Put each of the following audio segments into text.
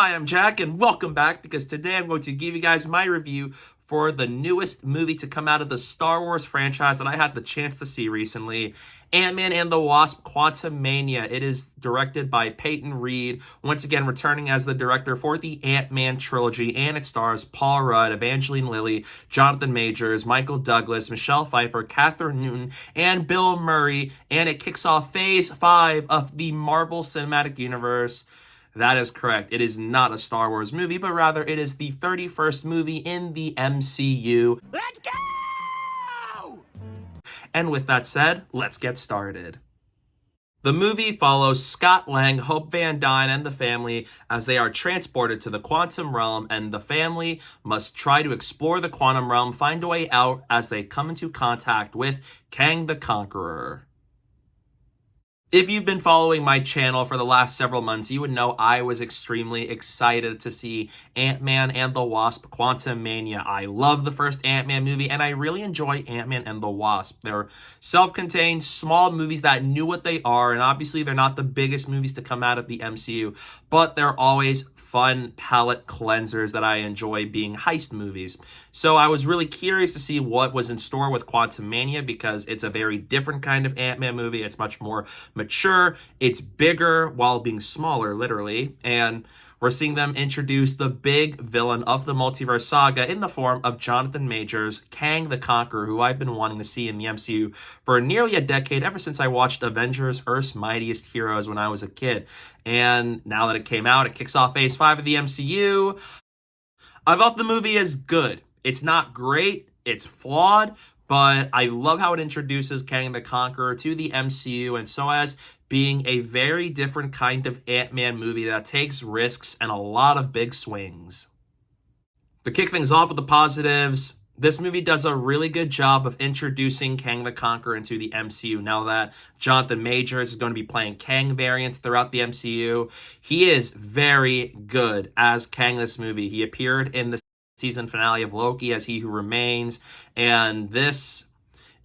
Hi, I'm Jack, and welcome back, because today I'm going to give you guys my review for the newest movie to come out of the Star Wars franchise that I had the chance to see recently, Ant-Man and the Wasp: Quantumania. It is directed by Peyton, once again returning as the director for the Ant-Man Trilogy, and it stars Paul Rudd, Evangeline Lilly, Jonathan Majors, Michael Douglas, Michelle Pfeiffer, Kathryn Newton, and Bill Murray, and it kicks off Phase 5 of the Marvel Cinematic Universe. That is correct. It is not a Star Wars movie, but rather it is the 31st movie in the MCU. Let's go! And with that said, let's get started. The movie follows Scott Lang, Hope Van Dyne, and the family as they are transported to the quantum realm, and the family must try to explore the quantum realm, find a way out as they come into contact with Kang the Conqueror. If you've been following my channel for the last several months, you would know I was extremely excited to see Ant-Man and the Wasp: Quantumania. I love the first Ant-Man movie, and I really enjoy Ant-Man and the Wasp. They're self-contained, small movies that knew what they are, and obviously they're not the biggest movies to come out of the MCU, but they're always fun palate cleansers that I enjoy, being heist movies. So I was really curious to see what was in store with Quantumania, because it's a very different kind of Ant-Man movie. It's much more mature, it's bigger while being smaller, literally, and we're seeing them introduce the big villain of the Multiverse Saga in the form of Jonathan Majors, Kang the Conqueror, who I've been wanting to see in the MCU for nearly a decade, ever since I watched Avengers: Earth's Mightiest Heroes when I was a kid. And now that it came out, it kicks off Phase 5 of the MCU. I thought the movie is good. It's not great, it's flawed, but I love how it introduces Kang the Conqueror to the MCU, and so as being a very different kind of Ant-Man movie that takes risks and a lot of big swings. To kick things off with the positives, this movie does a really good job of introducing Kang the Conqueror into the MCU. Now that Jonathan Majors is going to be playing Kang variants throughout the MCU, he is very good as Kang this movie. He appeared in the season finale of Loki as He Who Remains, and this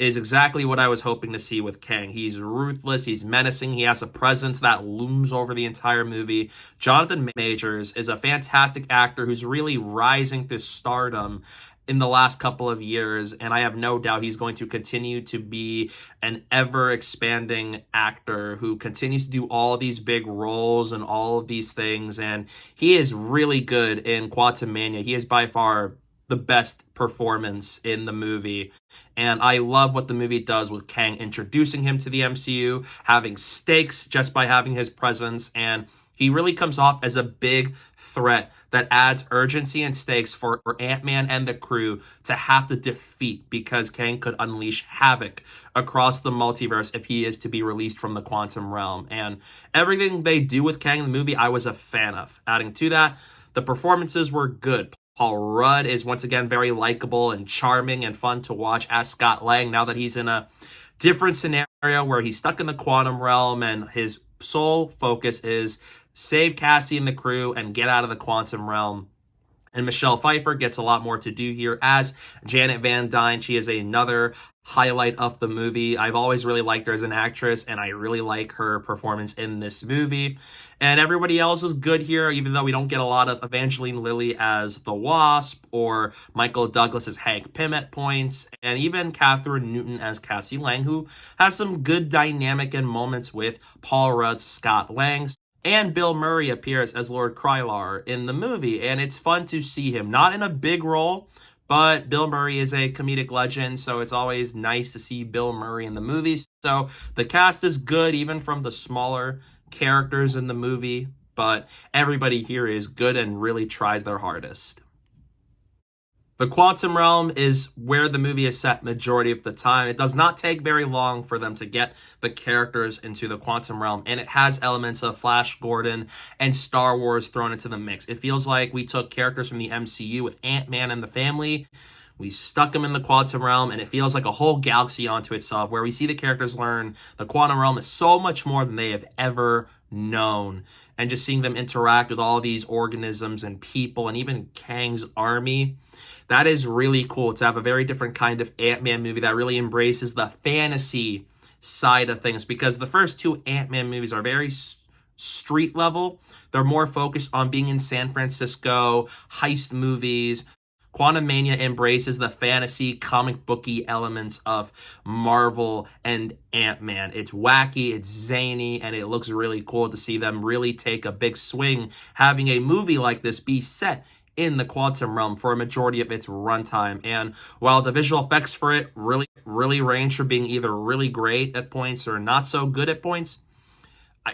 is exactly what I was hoping to see with Kang. He's ruthless, he's menacing, he has a presence that looms over the entire movie. Jonathan Majors is a fantastic actor who's really rising to stardom in the last couple of years, and I have no doubt he's going to continue to be an ever-expanding actor who continues to do all these big roles and all of these things, and he is really good in Quantumania. He is by far the best performance in the movie, and I love what the movie does with Kang, introducing him to the MCU, having stakes just by having his presence, and he really comes off as a big threat that adds urgency and stakes for Ant-Man and the crew to have to defeat, because Kang could unleash havoc across the multiverse if he is to be released from the quantum realm. And everything they do with Kang in the movie, I was a fan of. Adding to that, the performances were good. Paul Rudd is once again very likable and charming and fun to watch as Scott Lang, now that he's in a different scenario where he's stuck in the quantum realm and his sole focus is save Cassie and the crew and get out of the quantum realm. And Michelle Pfeiffer gets a lot more to do here as Janet Van Dyne. She is another highlight of the movie. I've always really liked her as an actress, and I really like her performance in this movie. And everybody else is good here, even though we don't get a lot of Evangeline Lilly as the Wasp, or Michael Douglas as Hank Pym at points, and even Kathryn Newton as Cassie Lang, who has some good dynamic and moments with Paul Rudd's Scott Lang. And Bill Murray appears as Lord Krylar in the movie, and it's fun to see him. Not in a big role, but Bill Murray is a comedic legend, so it's always nice to see Bill Murray in the movies. So the cast is good, even from the smaller characters in the movie, but everybody here is good and really tries their hardest. The quantum realm is where the movie is set majority of the time. It does not take very long for them to get the characters into the quantum realm, and it has elements of Flash Gordon and Star Wars thrown into the mix. It feels like we took characters from the MCU with Ant-Man and the family, we stuck them in the quantum realm, and it feels like a whole galaxy onto itself, where we see the characters learn the quantum realm is so much more than they have ever known. And just seeing them interact with all these organisms and people, and even Kang's army, that is really cool to have a very different kind of Ant-Man movie that really embraces the fantasy side of things, because the first two Ant-Man movies are very street level. They're more focused on being in San Francisco, heist movies. Quantumania embraces the fantasy, comic booky elements of Marvel and Ant-Man. It's wacky, it's zany, and it looks really cool to see them really take a big swing, having a movie like this be set in the quantum realm for a majority of its runtime. And while the visual effects for it really range from being either really great at points or not so good at points,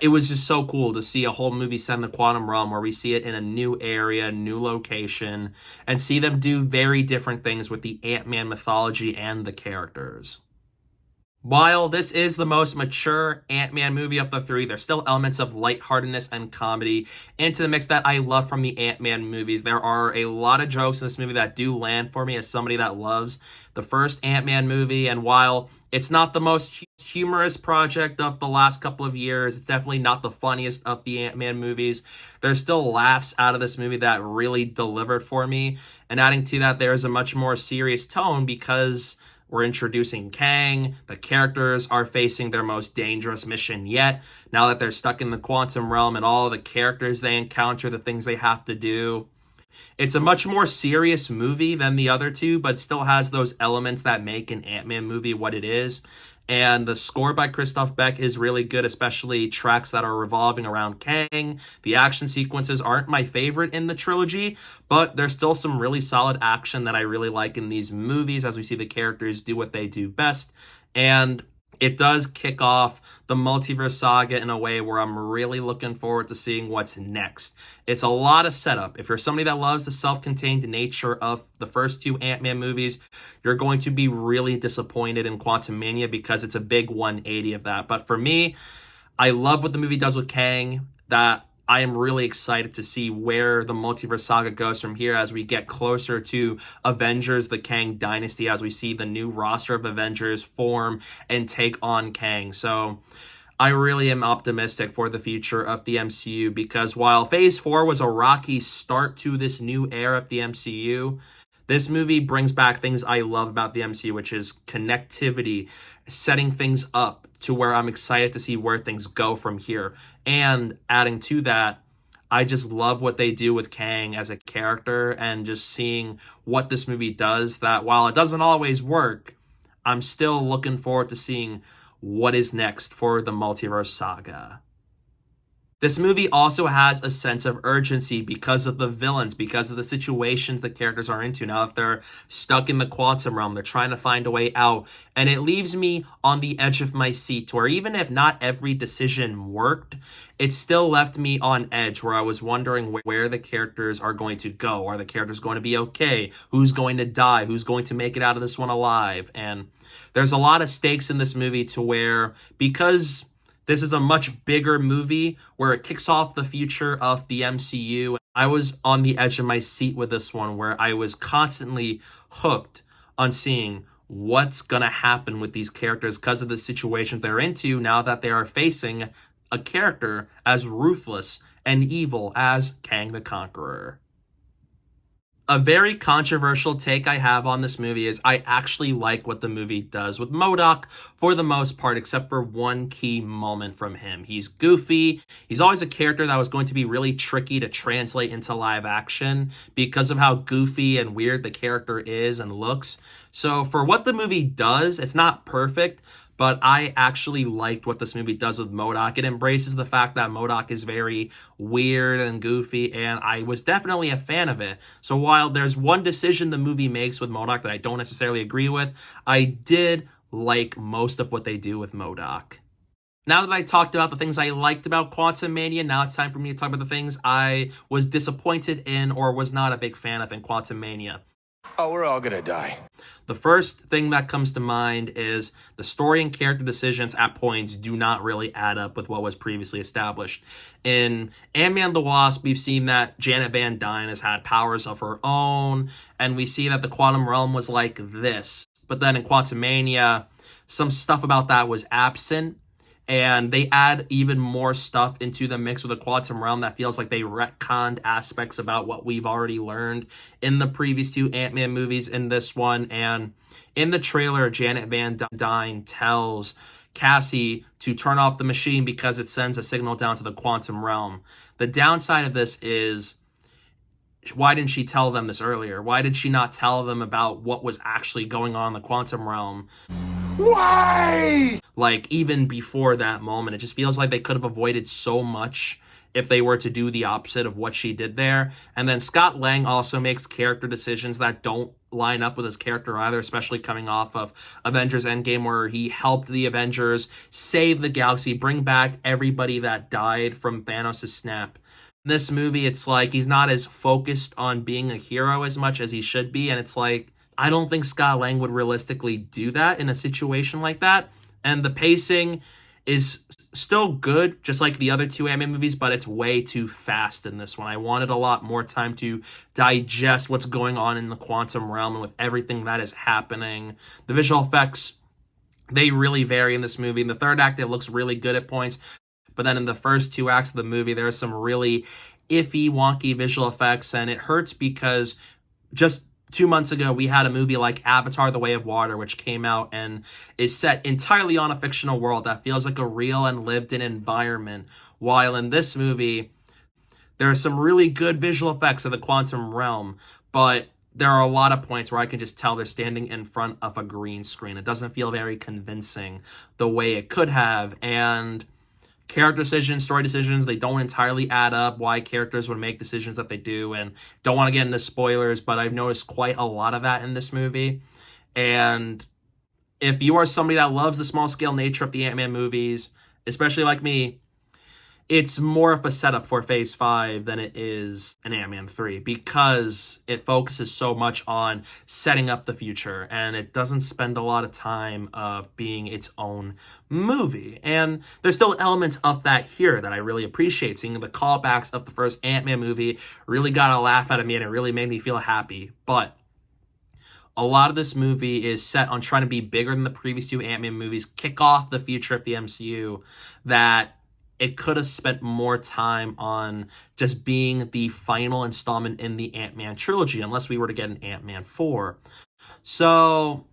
it was just so cool to see a whole movie set in the quantum realm where we see it in a new area, new location, and see them do very different things with the Ant-Man mythology and the characters. While this is the most mature Ant-Man movie of the three, there's still elements of lightheartedness and comedy into the mix that I love from the Ant-Man movies. There are a lot of jokes in this movie that do land for me as somebody that loves the first Ant-Man movie, and while it's not the most humorous project of the last couple of years, it's definitely not the funniest of the Ant-Man movies, there's still laughs out of this movie that really delivered for me. And adding to that, there's a much more serious tone because we're introducing Kang. The characters are facing their most dangerous mission yet. Now that they're stuck in the quantum realm and all the characters they encounter, the things they have to do. It's a much more serious movie than the other two, but still has those elements that make an Ant-Man movie what it is. And the score by Christoph Beck is really good, especially tracks that are revolving around Kang. The action sequences aren't my favorite in the trilogy, but there's still some really solid action that I really like in these movies as we see the characters do what they do best. And it does kick off the Multiverse Saga in a way where I'm really looking forward to seeing what's next. It's a lot of setup. If you're somebody that loves the self-contained nature of the first two Ant-Man movies, you're going to be really disappointed in Quantumania because it's a big 180 of that. But for me, I love what the movie does with Kang, that I am really excited to see where the Multiverse Saga goes from here as we get closer to Avengers, the Kang Dynasty, as we see the new roster of Avengers form and take on Kang. So I really am optimistic for the future of the MCU because while Phase 4 was a rocky start to this new era of the MCU, this movie brings back things I love about the MCU, which is connectivity, setting things up to where I'm excited to see where things go from here. And adding to that, I just love what they do with Kang as a character and just seeing what this movie does, that while it doesn't always work, I'm still looking forward to seeing what is next for the Multiverse Saga. This movie also has a sense of urgency because of the villains, because of the situations the characters are into. Now that they're stuck in the quantum realm, they're trying to find a way out. And it leaves me on the edge of my seat to where even if not every decision worked, it still left me on edge where I was wondering where the characters are going to go. Are the characters going to be okay? Who's going to die? Who's going to make it out of this one alive? And there's a lot of stakes in this movie to where, because this is a much bigger movie where it kicks off the future of the MCU, I was on the edge of my seat with this one where I was constantly hooked on seeing what's going to happen with these characters because of the situations they're into now that they are facing a character as ruthless and evil as Kang the Conqueror. A very controversial take I have on this movie is I actually like what the movie does with MODOK for the most part, except for one key moment from him. He's goofy. He's always a character that was going to be really tricky to translate into live action because of how goofy and weird the character is and looks. So for what the movie does, it's not perfect, but I actually liked what this movie does with MODOK. It embraces the fact that MODOK is very weird and goofy, and I was definitely a fan of it. So while there's one decision the movie makes with MODOK that I don't necessarily agree with, I did like most of what they do with MODOK. Now that I talked about the things I liked about Quantumania, now it's time for me to talk about the things I was disappointed in or was not a big fan of in Quantumania. Oh, we're all gonna die. The first thing that comes to mind is the story and character decisions at points do not really add up with what was previously established. In Ant-Man the Wasp, we've seen that Janet Van Dyne has had powers of her own, and we see that the quantum realm was like this. But then in Quantumania, some stuff about that was absent, and they add even more stuff into the mix with the quantum realm that feels like they retconned aspects about what we've already learned in the previous two Ant-Man movies in this one. And in the trailer, Janet Van Dyne tells Cassie to turn off the machine because it sends a signal down to the quantum realm. The downside of this is, why didn't she tell them this earlier? Why did she not tell them about what was actually going on in the quantum realm? Why? Like, even before that moment, it just feels like they could have avoided so much if they were to do the opposite of what she did there. And then Scott Lang also makes character decisions that don't line up with his character either, especially coming off of Avengers Endgame, where he helped the Avengers save the galaxy, bring back everybody that died from Thanos' snap. In this movie, it's like he's not as focused on being a hero as much as he should be, and it's like, I don't think Scott Lang would realistically do that in a situation like that. And the pacing is still good, just like the other two Ant-Man movies, but it's way too fast in this one. I wanted a lot more time to digest what's going on in the quantum realm and with everything that is happening. The visual effects, they really vary in this movie. In the third act, it looks really good at points, but then in the first two acts of the movie, there are some really iffy, wonky visual effects, and it hurts because just 2 months ago, we had a movie like Avatar: The Way of Water, which came out and is set entirely on a fictional world that feels like a real and lived-in environment. While in this movie, there are some really good visual effects of the quantum realm, but there are a lot of points where I can just tell they're standing in front of a green screen. It doesn't feel very convincing the way it could have, and character decisions, story decisions, they don't entirely add up, why characters would make decisions that they do, and don't want to get into spoilers, but I've noticed quite a lot of that in this movie. And if you are somebody that loves the small-scale nature of the Ant-Man movies, especially like me, it's more of a setup for Phase 5 than it is an Ant-Man 3 because it focuses so much on setting up the future and it doesn't spend a lot of time of being its own movie. And there's still elements of that here that I really appreciate. Seeing the callbacks of the first Ant-Man movie really got a laugh out of me and it really made me feel happy. But a lot of this movie is set on trying to be bigger than the previous two Ant-Man movies, kick off the future of the MCU, that it could have spent more time on just being the final installment in the Ant-Man trilogy, unless we were to get an Ant-Man 4. So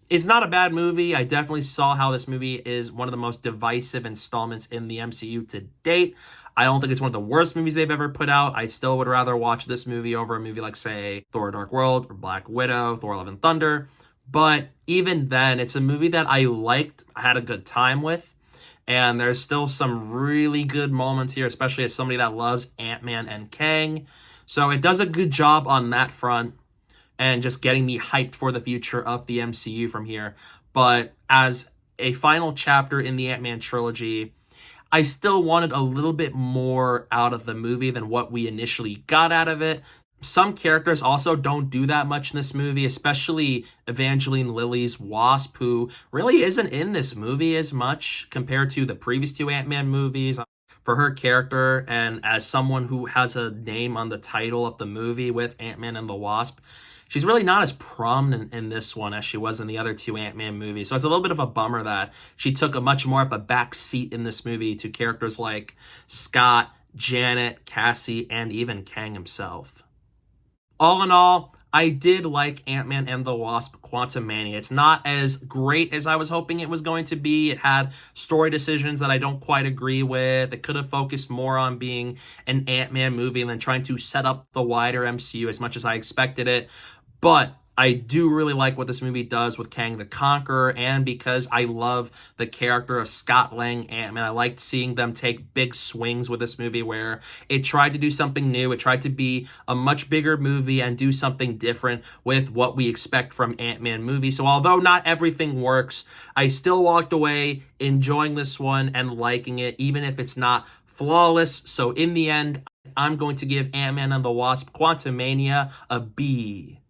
it's not a bad movie. I definitely saw how this movie is one of the most divisive installments in the MCU to date. I don't think it's one of the worst movies they've ever put out. I still would rather watch this movie over a movie like, say, Thor: Dark World or Black Widow, Thor: Love and Thunder. But even then, it's a movie that I liked, I had a good time with. And there's still some really good moments here, especially as somebody that loves Ant-Man and Kang. So it does a good job on that front and just getting me hyped for the future of the MCU from here. But as a final chapter in the Ant-Man trilogy, I still wanted a little bit more out of the movie than what we initially got out of it. Some characters also don't do that much in this movie, especially Evangeline Lilly's Wasp, who really isn't in this movie as much compared to the previous two Ant-Man movies. For her character, and as someone who has a name on the title of the movie with Ant-Man and the Wasp, she's really not as prominent in this one as she was in the other two Ant-Man movies. So it's a little bit of a bummer that she took a much more of a back seat in this movie to characters like Scott, Janet, Cassie, and even Kang himself. All in all, I did like Ant-Man and the Wasp: Quantumania. It's not as great as I was hoping it was going to be. It had story decisions that I don't quite agree with. It could have focused more on being an Ant-Man movie and then trying to set up the wider MCU as much as I expected it. But I do really like what this movie does with Kang the Conqueror, and because I love the character of Scott Lang Ant-Man, I liked seeing them take big swings with this movie where it tried to do something new. It tried to be a much bigger movie and do something different with what we expect from Ant-Man movies. So although not everything works, I still walked away enjoying this one and liking it, even if it's not flawless. So in the end, I'm going to give Ant-Man and the Wasp: Quantumania a B.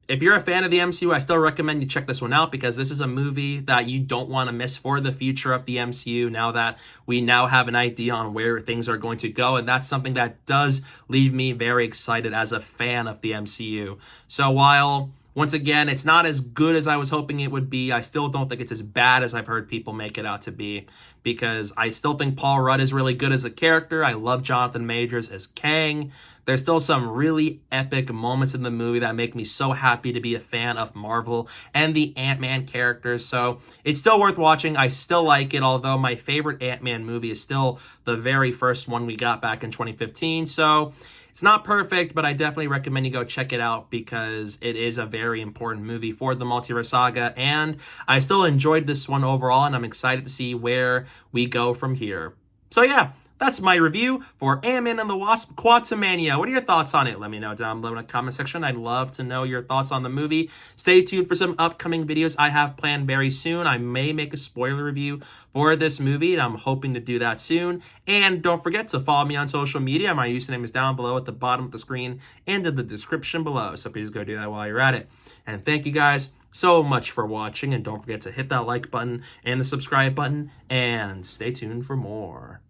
If you're a fan of the MCU, I still recommend you check this one out because this is a movie that you don't want to miss for the future of the MCU now that we now have an idea on where things are going to go. And that's something that does leave me very excited as a fan of the MCU. So while, once again, it's not as good as I was hoping it would be, I still don't think it's as bad as I've heard people make it out to be. because I still think Paul Rudd is really good as a character. I love Jonathan Majors as Kang. There's still some really epic moments in the movie that make me so happy to be a fan of Marvel and the Ant-Man characters. So it's still worth watching. I still like it, although my favorite Ant-Man movie is still the very first one we got back in 2015. So it's not perfect, but I definitely recommend you go check it out because it is a very important movie for the Multiverse Saga. And I still enjoyed this one overall, and I'm excited to see where we go from here. So yeah, that's my review for Ant-Man and the Wasp: Quantumania. What are your thoughts on it? Let me know down below in the comment section. I'd love to know your thoughts on the movie. Stay tuned for some upcoming videos I have planned very soon. I may make a spoiler review for this movie, and I'm hoping to do that soon. And don't forget to follow me on social media. My username is down below at the bottom of the screen and in the description below. So please go do that while you're at it. And thank you guys so much for watching. And don't forget to hit that like button and the subscribe button. And stay tuned for more.